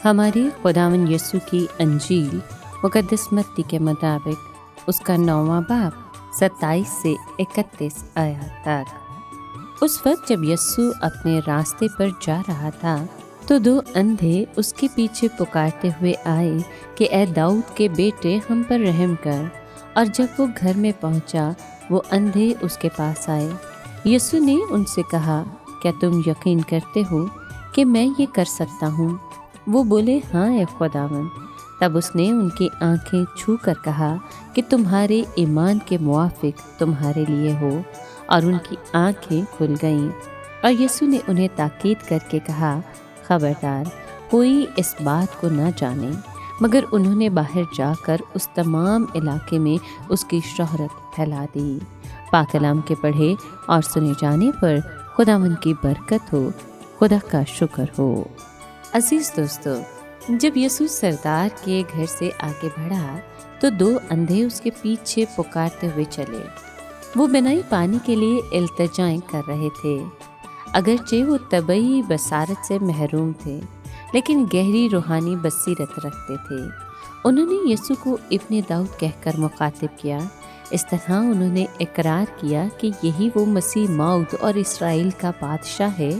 हमारे खुदावन यीशु की अंजील मुक़द्दस मत्ती के मुताबिक उसका 9वां बाब 27 से 31 आयत तक। उस वक्त जब यीशु अपने रास्ते पर जा रहा था तो 2 अंधे उसके पीछे पुकारते हुए आए कि ए दाऊद के बेटे हम पर रहम कर। और जब वो घर में पहुंचा वो अंधे उसके पास आए। यीशु ने उनसे कहा, क्या तुम यकीन करते हो कि मैं ये कर सकता हूँ? वो बोले, हाँ ए खुदावन। तब उसने उनकी आंखें छू कर कहा कि तुम्हारे ईमान के मुआफिक तुम्हारे लिए हो। और उनकी आंखें खुल गईं। और यीशु ने उन्हें ताकीद करके कहा, खबरदार कोई इस बात को न जाने। मगर उन्होंने बाहर जाकर उस तमाम इलाके में उसकी शोहरत फैला दी। पाक कलाम के पढ़े और सुने जाने पर खुदावंद की बरकत हो, खुदा का शुक्र हो। अजीज दोस्तों, जब यीशु सरदार के घर से आगे बढ़ा तो 2 अंधे उसके पीछे पुकारते हुए चले। वो बिनाई पानी के लिए इल्तिजाएं कर रहे थे। अगरचे वो तबई बसारत से महरूम थे, लेकिन गहरी रूहानी बसीरत रखते थे। उन्होंने यीशु को इब्ने दाऊद कहकर मुखातिब किया। इस तरह उन्होंने इकरार किया कि यही वो मसीह मौद और इसराइल का बादशाह है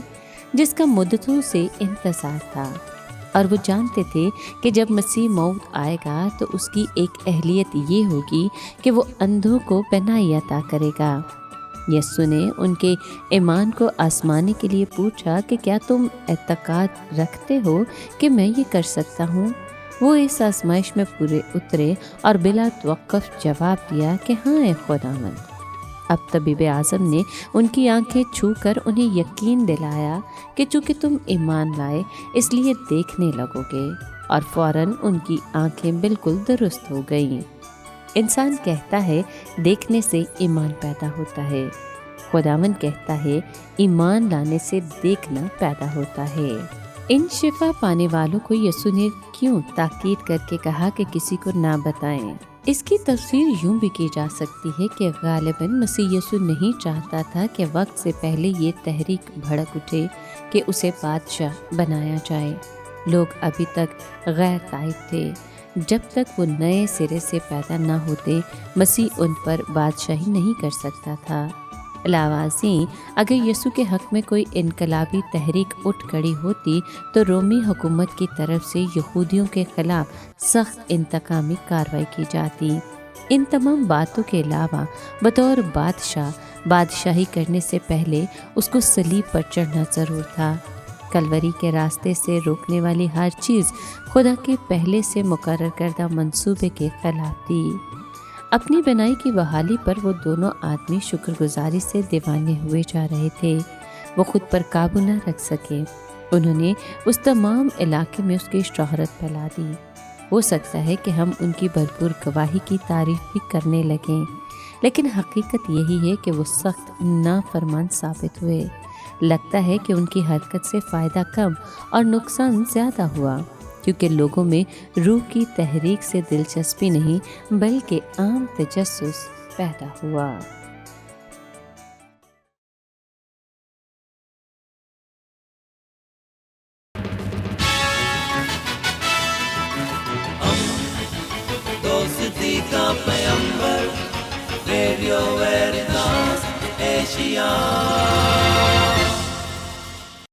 जिसका मुद्दतों से इंतज़ार था। और वो जानते थे कि जब मसीह मौद आएगा तो उसकी एक अहलियत ये होगी कि वो अंधों को पनाही अता करेगा। यीशु ने उनके ईमान को आजमाने के लिए पूछा कि क्या तुम एतकाद रखते हो कि मैं ये कर सकता हूँ? वो इस आजमाइश में पूरे उतरे और बिला तवक्कुफ जवाब दिया कि हाँ ए खुदावंद। अब तबीब आज़म ने उनकी आंखें छूकर उन्हें यकीन दिलाया कि चूँकि तुम ईमान लाए इसलिए देखने लगोगे। और फ़ौरन उनकी आंखें बिल्कुल दुरुस्त हो गईं। इंसान कहता है देखने से ईमान पैदा होता है। खुदावंद कहता है ईमान लाने से देखना पैदा होता है। इन शिफा पाने वालों को यीशु ने क्यों ताकीद करके कहा कि किसी को ना बताएं? इसकी तफसीर यूं भी की जा सकती है कि गालिबन मसीह यीशु नहीं चाहता था कि वक्त से पहले ये तहरीक भड़क उठे कि उसे बादशाह बनाया जाए। लोग अभी तक गैर ताइब थे। जब तक वो नए सिरे से पैदा ना होते मसीह उन पर बादशाही नहीं कर सकता था। अलावाज़ी अगर यीशु के हक़ में कोई इनकलाबी तहरीक उठ खड़ी होती तो रोमी हुकूमत की तरफ से यहूदियों के ख़िलाफ़ सख्त इंतकामी कार्रवाई की जाती। इन तमाम बातों के अलावा बतौर बादशाही करने से पहले उसको सलीब पर चढ़ना ज़रूर था। कलवरी के रास्ते से रोकने वाली हर चीज़ खुदा के पहले से मुकर्रर करदा मंसूबे के खिलाफ थी। अपनी बनाई की बहाली पर वो दोनों आदमी शुक्रगुजारी से दीवाने हुए जा रहे थे। वो खुद पर काबू न रख सके। उन्होंने उस तमाम इलाके में उसकी शोहरत फैला दी। हो सकता है कि हम उनकी भरपूर गवाही की तारीफ भी करने लगें, लेकिन हकीकत यही है कि वो सख्त नाफरमान साबित हुए। लगता है कि उनकी हरकत से फ़ायदा कम और नुकसान ज़्यादा हुआ, क्योंकि लोगों में रूह की तहरीक से दिलचस्पी नहीं बल्कि आम तजस्सुस पैदा हुआ। दोस्ती का पैगंबर रेडियो वेरितास एशिया।